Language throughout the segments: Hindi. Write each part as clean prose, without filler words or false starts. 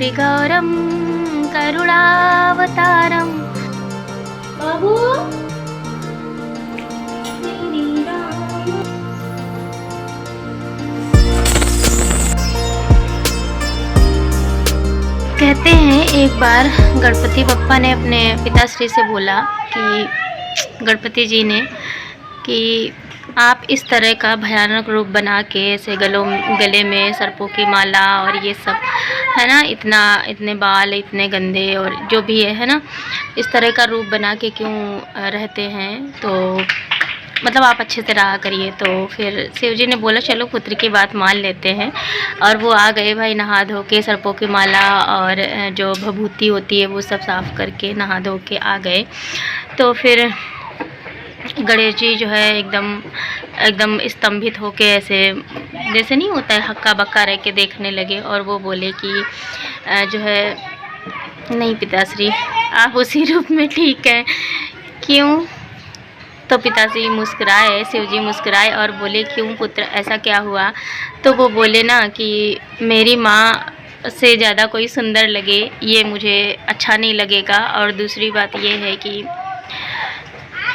कर्पूरिगौरं करुणावतारं। बाबू कहते हैं एक बार गणपति बप्पा ने अपने पिताश्री से बोला कि गणपति जी ने कि आप इस तरह का भयानक रूप बना के ऐसे गले में सर्पों की माला और ये सब है ना, इतने बाल इतने गंदे और जो भी है ना, इस तरह का रूप बना के क्यों रहते हैं, तो मतलब आप अच्छे से रहा करिए। तो फिर शिव जी ने बोला चलो पुत्र की बात मान लेते हैं। और वो आ गए भाई, नहा धो के सर्पों की माला और जो भभूति होती है वो सब साफ़ करके नहा धो के आ गए। तो फिर गणेश जी जो है एकदम स्तंभित होके ऐसे जैसे नहीं होता है हक्का बक्का रह के देखने लगे। और वो बोले कि जो है नहीं पिताश्री आप उसी रूप में ठीक है, क्यों? तो पिताश्री मुस्कुराए, शिव जी मुस्कुराए और बोले क्यों पुत्र ऐसा क्या हुआ? तो वो बोले ना कि मेरी माँ से ज़्यादा कोई सुंदर लगे ये मुझे अच्छा नहीं लगेगा, और दूसरी बात ये है कि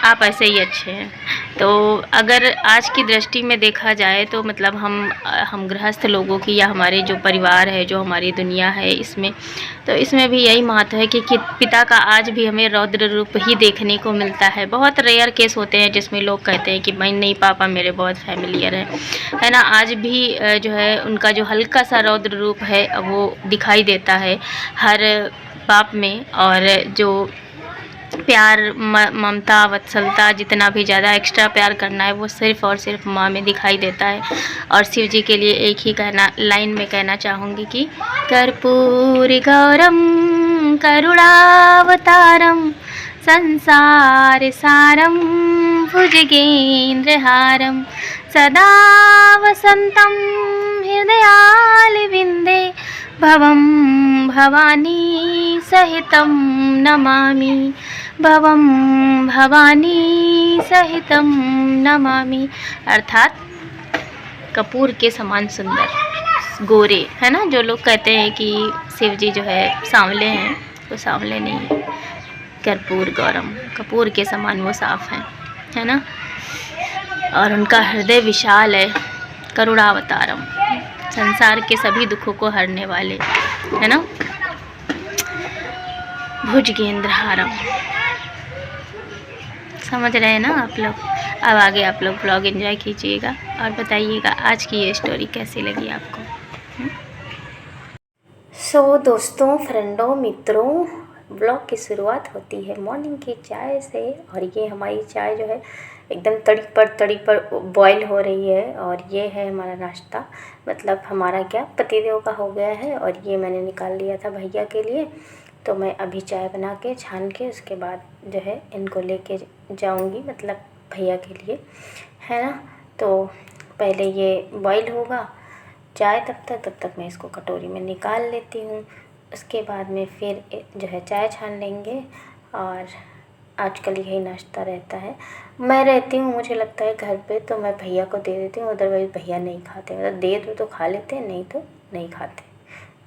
आप ऐसे ही अच्छे हैं। तो अगर आज की दृष्टि में देखा जाए तो मतलब हम गृहस्थ लोगों की या हमारे जो परिवार है, जो हमारी दुनिया है, इसमें भी यही महत्व है कि पिता का आज भी हमें रौद्र रूप ही देखने को मिलता है। बहुत रेयर केस होते हैं जिसमें लोग कहते हैं कि भाई नहीं पापा मेरे बहुत फैमिलियर है ना। आज भी जो है उनका जो हल्का सा रौद्र रूप है वो दिखाई देता है हर बाप में। और जो प्यार ममता वत्सलता जितना भी ज़्यादा एक्स्ट्रा प्यार करना है वो सिर्फ़ और सिर्फ माँ में दिखाई देता है। और शिव जी के लिए एक ही लाइन में कहना चाहूँगी कि कर्पूरी गौरम करुणावतारम संसार सारम भुजगेन्द्रहारम सदा वसंतम हृदयालविंदे भवं भवानी सहितं नमामि, भवं भवानी सहितं नमामि। अर्थात कपूर के समान सुंदर गोरे, है ना। जो लोग कहते हैं कि शिव जी जो है सांवले हैं, वो सांवले नहीं है, कर्पूर गौरम, कपूर के समान वो साफ हैं, है ना। और उनका हृदय विशाल है, करुणावतारम, संसार के सभी दुखों को हरने वाले, है ना। भुजगेंद्रहारम, समझ रहे हैं ना आप लोग। अब आगे आप लोग ब्लॉग एंजॉय कीजिएगा और बताइएगा आज की ये स्टोरी कैसी लगी आपको। सो दोस्तों, फ्रेंडों, मित्रों, ब्लॉग की शुरुआत होती है मॉर्निंग की चाय से। और ये हमारी चाय जो है एकदम तड़ी पर बॉईल हो रही है। और ये है हमारा नाश्ता, मतलब हमारा क्या पतिदेव का हो गया है। और ये मैंने निकाल लिया था भैया के लिए। तो मैं अभी चाय बना के छान के उसके बाद जो है इनको लेके जाऊंगी, मतलब भैया के लिए, है ना। तो पहले ये बॉईल होगा चाय, तब तक मैं इसको कटोरी में निकाल लेती हूँ। उसके बाद में फिर जो है चाय छान लेंगे। और आजकल यही नाश्ता रहता है। मैं रहती हूँ, मुझे लगता है घर पे, तो मैं भैया को दे देती हूँ, अदरवाइज़ भैया नहीं खाते, मतलब दे दो तो खा लेते हैं, नहीं तो नहीं खाते।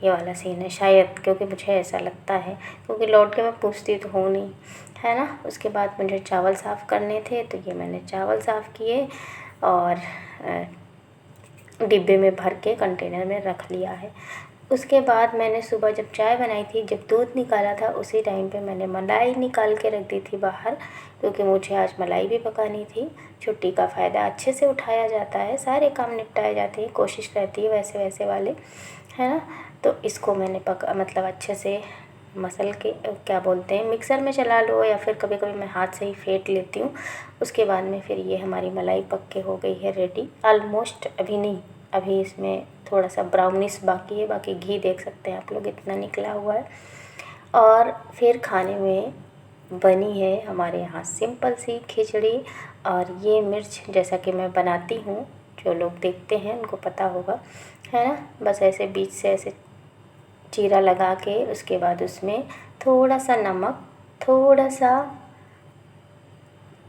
ये वाला सीन है शायद, क्योंकि मुझे ऐसा लगता है, क्योंकि लौट के मैं पूछती तो हूँ नहीं, है ना। उसके बाद मुझे चावल साफ़ करने थे, तो ये मैंने चावल साफ़ किए और डिब्बे में भर के कंटेनर में रख लिया है। उसके बाद मैंने सुबह जब चाय बनाई थी, जब दूध निकाला था, उसी टाइम पे मैंने मलाई निकाल के रख दी थी बाहर, क्योंकि मुझे आज मलाई भी पकानी थी। छुट्टी का फ़ायदा अच्छे से उठाया जाता है, सारे काम निपटाए जाते हैं, कोशिश रहती है वैसे वाले, है ना। तो इसको मैंने मतलब अच्छे से मसल के, क्या बोलते हैं, मिक्सर में चला लो, या फिर कभी कभी मैं हाथ से ही फेंट लेती हूँ। उसके बाद में फिर ये हमारी मलाई पक के हो गई है रेडी ऑलमोस्ट। अभी नहीं, अभी इसमें थोड़ा सा ब्राउनिश बाकी है, बाकी घी देख सकते हैं आप लोग इतना निकला हुआ है। और फिर खाने में बनी है हमारे यहाँ सिंपल सी खिचड़ी। और ये मिर्च जैसा कि मैं बनाती हूँ, जो लोग देखते हैं उनको पता होगा, है ना। बस ऐसे बीच से ऐसे चीरा लगा के, उसके बाद उसमें थोड़ा सा नमक, थोड़ा सा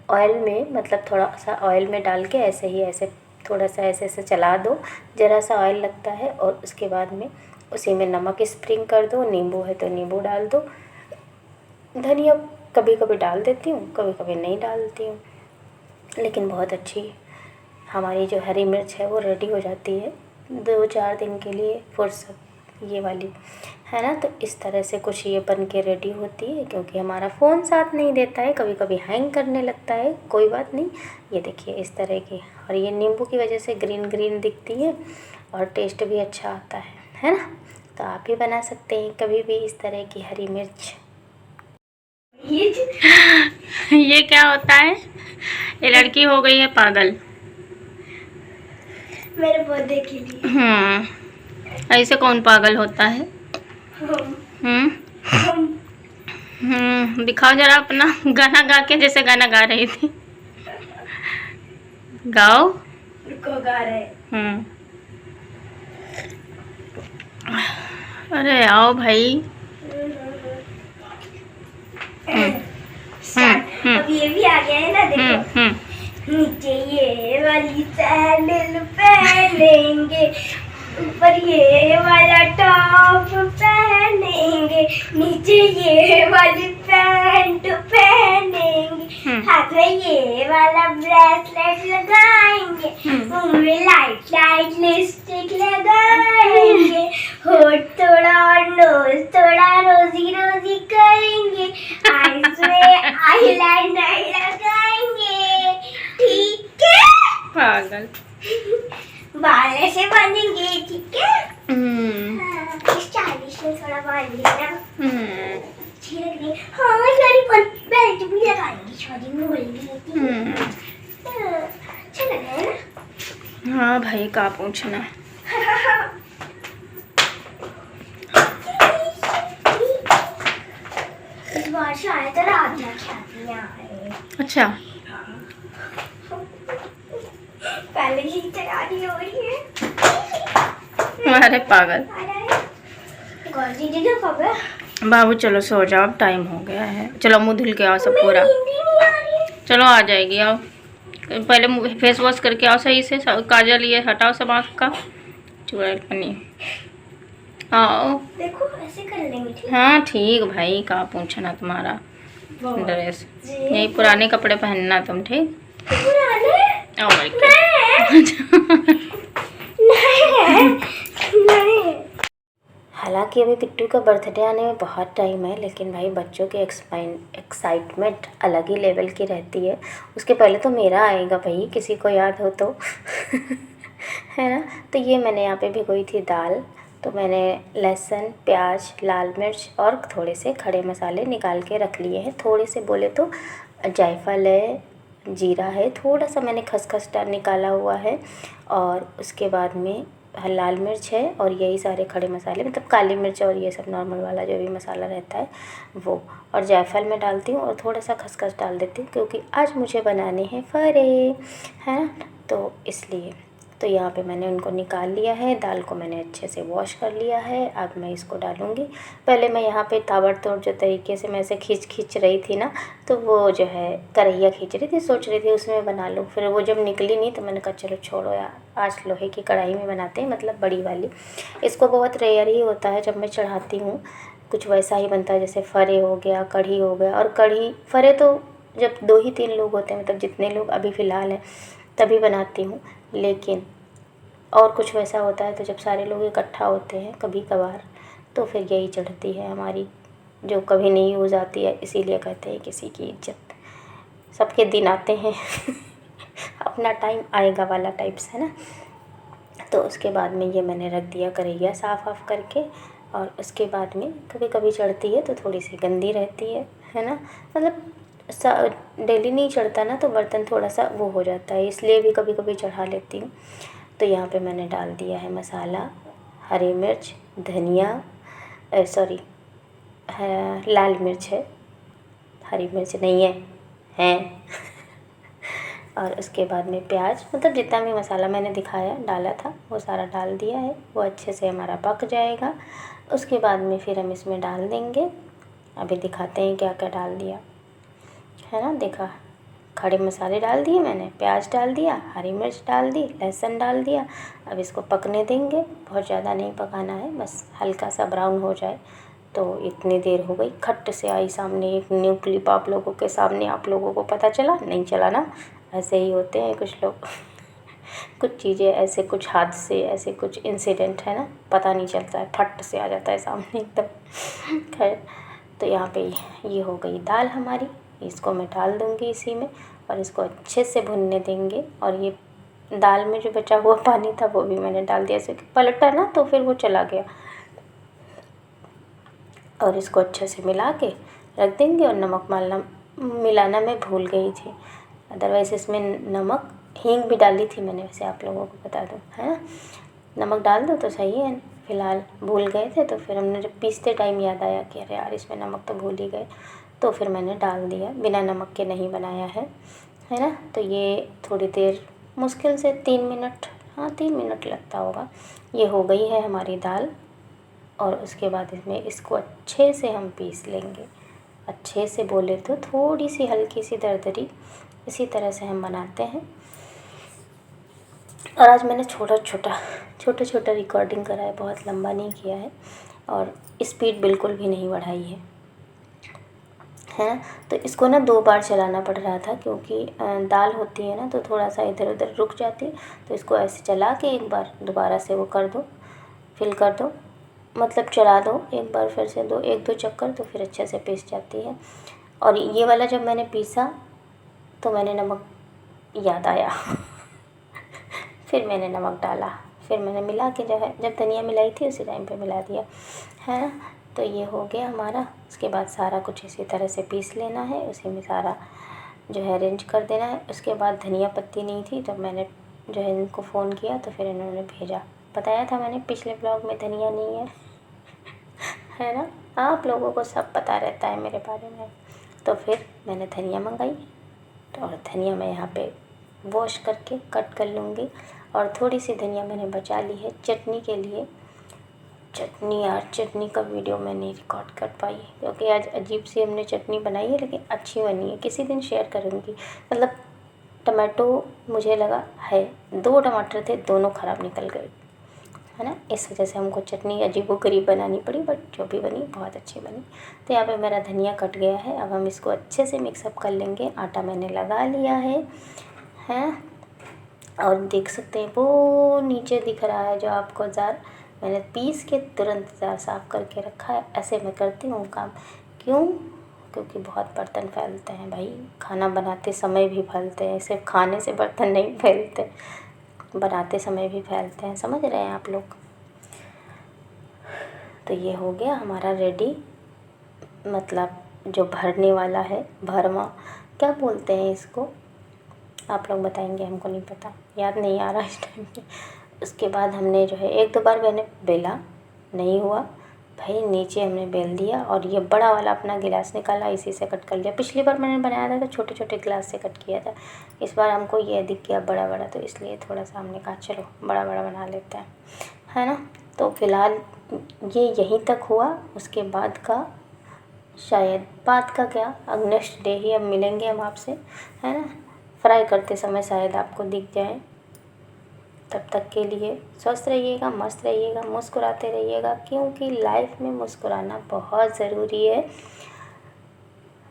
ऑयल में, मतलब थोड़ा सा ऑयल में डाल के ऐसे थोड़ा सा ऐसे चला दो, ज़रा सा ऑयल लगता है। और उसके बाद में उसी में नमक स्प्रिंग कर दो, नींबू है तो नींबू डाल दो, धनिया कभी कभी डाल देती हूँ, कभी कभी नहीं डालती हूँ। लेकिन बहुत अच्छी हमारी जो हरी मिर्च है वो रेडी हो जाती है 2-4 दिन के लिए फुर्सत, ये वाली है ना। तो इस तरह से कुछ ये बन के रेडी होती है। क्योंकि हमारा फ़ोन साथ नहीं देता है, कभी कभी हैंग करने लगता है, कोई बात नहीं। ये देखिए इस तरह की, और ये नींबू की वजह से ग्रीन ग्रीन दिखती है और टेस्ट भी अच्छा आता है ना। तो आप भी बना सकते हैं कभी भी इस तरह की हरी मिर्च। ये क्या होता है? ये लड़की हो गई है पागल मेरे बर्थडे के लिए। ऐसे कौन पागल होता है? दिखाओ जरा अपना गाना गा के, जैसे गाना गा रही थी, गाओ। रुको, गा रहे। अरे आओ भाई। अब ये भी आ गया है ना, देखो। नीचे ये वाली सैंडल पहनेंगे, ऊपर ये वाला टॉप पहनेंगे, नीचे ये वाली पैंट पहनेंगे, हाथ में ये वाला ब्रेसलेट लगाएंगे, मुंह में लाइट लाइट लिपस्टिक लगाएंगे, होठ थोड़ा और नोज थोड़ा रोजी रोजी करेंगे, आईज में आईलाइनर लगाएंगे, ठीक है? पागल। बाल ऐसे बांधेंगे, ठीक है? स्टाइलिश में थोड़ा बांध लेना। अच्छी लग रही है। हाँ, सारी बेल्ट भी लगाएंगी, छोटी में बोल रही थी। अच्छा लग रहा है ना? हाँ भाई, का पूछना। इस बार शायद राधिया ख्याति आए। अच्छा, पहले ही तैयारी हो रही है। अरे पागल। बाबू चलो सो जाओ, अब टाइम हो गया है। चलो मुँह धुल के आओ सब पूरा। चलो आ जाएगी, आओ। पहले फेस वॉश करके आओ सही से, काजल ये हटाओ सब आँख का, चुड़ैल पनी। आओ देखो ऐसे कर लेंगे, ठीक? हाँ ठीक भाई, का पूछना तुम्हारा ड्रेस, यही पुराने कपड़े पहनना तुम, ठीक? पुराने? और नहीं। हालांकि अभी पिट्टू का बर्थडे आने में बहुत टाइम है, लेकिन भाई बच्चों की एक्साइटमेंट अलग ही लेवल की रहती है। उसके पहले तो मेरा आएगा भाई, किसी को याद हो तो है ना। तो ये मैंने यहाँ पे भिगोई थी दाल, तो मैंने लहसुन, प्याज, लाल मिर्च और थोड़े से खड़े मसाले निकाल के रख लिए हैं। थोड़े से बोले तो जायफल है, जीरा है, थोड़ा सा मैंने खसखस निकाला हुआ है, और उसके बाद में लाल मिर्च है, और यही सारे खड़े मसाले, मतलब काली मिर्च और ये सब नॉर्मल वाला जो भी मसाला रहता है वो, और जायफल में डालती हूँ और थोड़ा सा खसखस डाल देती हूँ, क्योंकि आज मुझे बनाने हैं फरे, है ना। तो इसलिए तो यहाँ पे मैंने उनको निकाल लिया है। दाल को मैंने अच्छे से वॉश कर लिया है। अब मैं इसको डालूँगी। पहले मैं यहाँ पे ताबड़तोड़ जो तरीके से मैं इसे खींच रही थी ना, तो वो जो है कढ़ैया खींच रही थी, सोच रही थी उसमें बना लूँ। फिर वो जब निकली नहीं तो मैंने कहा चलो छोड़ो यार, आज लोहे की कढ़ाई में बनाते हैं, मतलब बड़ी वाली। इसको बहुत रेयर ही होता है जब मैं चढ़ाती हूँ, कुछ वैसा ही बनता है जैसे फरे हो गया, कढ़ी हो गया। और कढ़ी फरे तो जब 2 ही 3 लोग होते हैं, मतलब जितने लोग अभी फ़िलहाल हैं तभी बनाती हूँ। लेकिन और कुछ वैसा होता है तो जब सारे लोग इकट्ठा होते हैं कभी कभार, तो फिर यही चढ़ती है हमारी, जो कभी नहीं यूज़ आती है। इसीलिए कहते हैं किसी की इज्जत, सबके दिन आते हैं अपना टाइम आएगा वाला टाइप्स, है ना। तो उसके बाद में ये मैंने रख दिया कढ़ैया साफ़ करके, और उसके बाद में कभी कभी चढ़ती है तो थोड़ी सी गंदी रहती है ना। मतलब डेली नहीं चढ़ता ना, तो बर्तन थोड़ा सा वो हो जाता है, इसलिए भी कभी कभी चढ़ा लेती हूँ। तो यहाँ पे मैंने डाल दिया है मसाला, हरी मिर्च, धनिया, लाल मिर्च है, हरी मिर्च नहीं है और उसके बाद में प्याज, मतलब जितना भी मसाला मैंने दिखाया डाला था वो सारा डाल दिया है। वो अच्छे से हमारा पक जाएगा। उसके बाद में फिर हम इसमें डाल देंगे, अभी दिखाते हैं क्या क्या डाल दिया है ना। देखा, खड़े मसाले डाल दिए मैंने, प्याज डाल दिया, हरी मिर्च डाल दी, लहसुन डाल दिया। अब इसको पकने देंगे, बहुत ज़्यादा नहीं पकाना है, बस हल्का सा ब्राउन हो जाए। तो इतनी देर हो गई, खट से आई सामने एक न्यू क्लिप आप लोगों के सामने। आप लोगों को पता चला? नहीं चला ना? ऐसे ही होते हैं कुछ लोग कुछ चीज़ें ऐसे, कुछ हादसे ऐसे, कुछ इंसिडेंट है ना, पता नहीं चलता है, फट से आ जाता है सामने एकदम। खैर, तो यहाँ पे ये हो गई दाल हमारी, इसको मैं डाल दूँगी इसी में और इसको अच्छे से भुनने देंगे। और ये दाल में जो बचा हुआ पानी था वो भी मैंने डाल दिया, ऐसे पलटा ना तो फिर वो चला गया। और इसको अच्छे से मिला के रख देंगे। और नमक मिलाना मैं भूल गई थी, अदरवाइज़ इसमें नमक, हींग भी डाली थी मैंने, वैसे आप लोगों को बता दूँ, है ना। नमक डाल दो तो सही है। फ़िलहाल भूल गए थे तो फिर हमने जब पीसते टाइम याद आया कि अरे यार इसमें नमक तो भूल ही गए, तो फिर मैंने डाल दिया। बिना नमक के नहीं बनाया है ना। तो ये थोड़ी देर, मुश्किल से 3 मिनट, हाँ 3 मिनट लगता होगा। ये हो गई है हमारी दाल। और उसके बाद इसको अच्छे से हम पीस लेंगे। अच्छे से बोले तो थोड़ी सी हल्की सी दरदरी, इसी तरह से हम बनाते हैं। और आज मैंने छोटा छोटा रिकॉर्डिंग करा है, बहुत लंबा नहीं किया है। और स्पीड बिल्कुल भी नहीं बढ़ाई है तो इसको ना 2 बार चलाना पड़ रहा था, क्योंकि दाल होती है ना तो थोड़ा सा इधर उधर रुक जाती है। तो इसको ऐसे चला के एक बार दोबारा से वो कर दो, फिल कर दो, मतलब चला दो एक बार, फिर से 1-2 चक्कर, तो फिर अच्छे से पीस जाती है। और ये वाला जब मैंने पीसा तो मैंने नमक याद आया फिर मैंने नमक डाला, फिर मैंने मिला के जो है, जब धनिया मिलाई थी उसी टाइम पे मिला दिया, है ना। तो ये हो गया हमारा। उसके बाद सारा कुछ इसी तरह से पीस लेना है, उसी में सारा जो है अरेंज कर देना है। उसके बाद धनिया पत्ती नहीं थी तो मैंने जो है इनको फ़ोन किया तो फिर इन्होंने भेजा। बताया था मैंने पिछले ब्लॉग में धनिया नहीं है है ना, आप लोगों को सब पता रहता है मेरे बारे में। तो फिर मैंने धनिया मंगाई, तो और धनिया मैं यहाँ पे वॉश करके कट कर लूँगी। और थोड़ी सी धनिया मैंने बचा ली है चटनी के लिए। चटनी का वीडियो मैं नहीं रिकॉर्ड कर पाई, क्योंकि आज अजीब सी हमने चटनी बनाई है, लेकिन अच्छी बनी है, किसी दिन शेयर करूँगी। मतलब टमाटो मुझे लगा है, 2 टमाटर थे, दोनों ख़राब निकल गए, है ना। इस वजह से हमको चटनी अजीबोगरीब बनानी पड़ी, बट जो भी बनी बहुत अच्छी बनी। तो यहाँ पे मेरा धनिया कट गया है। अब हम इसको अच्छे से मिक्सअप कर लेंगे। आटा मैंने लगा लिया है। और देख सकते हैं वो नीचे दिख रहा है जो आपको जार, मैंने पीस के तुरंत जार साफ़ करके रखा है। ऐसे मैं करती हूँ काम, क्यों? क्योंकि बहुत बर्तन फैलते हैं भाई, खाना बनाते समय भी फैलते हैं, सिर्फ खाने से बर्तन नहीं फैलते, बनाते समय भी फैलते हैं, समझ रहे हैं आप लोग। तो ये हो गया हमारा रेडी, मतलब जो भरने वाला है, भरमा क्या बोलते हैं इसको, आप लोग बताएंगे, हमको नहीं पता, याद नहीं आ रहा इस टाइम पे। उसके बाद हमने जो है 1-2 बार मैंने बेला, नहीं हुआ भाई, नीचे हमने बेल दिया। और ये बड़ा वाला अपना गिलास निकाला, इसी से कट कर लिया। पिछली बार मैंने बनाया था तो छोटे छोटे गिलास से कट किया था, इस बार हमको ये दिख गया बड़ा बड़ा, तो इसलिए थोड़ा सा हमने कहा चलो बड़ा बड़ा बना लेते हैं, है ना। तो फ़िलहाल ये यहीं तक हुआ। उसके बाद का शायद बात का क्या, अब नेक्स्ट डे ही अब मिलेंगे हम आपसे, है ना। फ्राई करते समय शायद आपको दिख जाए। तब तक के लिए स्वस्थ रहिएगा, मस्त रहिएगा, मुस्कुराते रहिएगा, क्योंकि लाइफ में मुस्कुराना बहुत ज़रूरी है।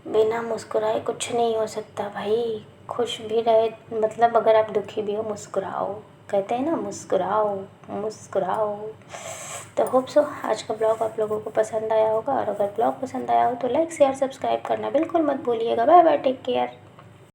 बिना मुस्कुराए कुछ नहीं हो सकता भाई। खुश भी रहे, मतलब अगर आप दुखी भी हो मुस्कुराओ, कहते हैं ना मुस्कुराओ मुस्कुराओ। तो होप सो आज का ब्लॉग आप लोगों को पसंद आया होगा। और अगर ब्लॉग पसंद आया हो तो लाइक शेयर सब्सक्राइब करना बिल्कुल मत भूलिएगा। Bye bye, take care.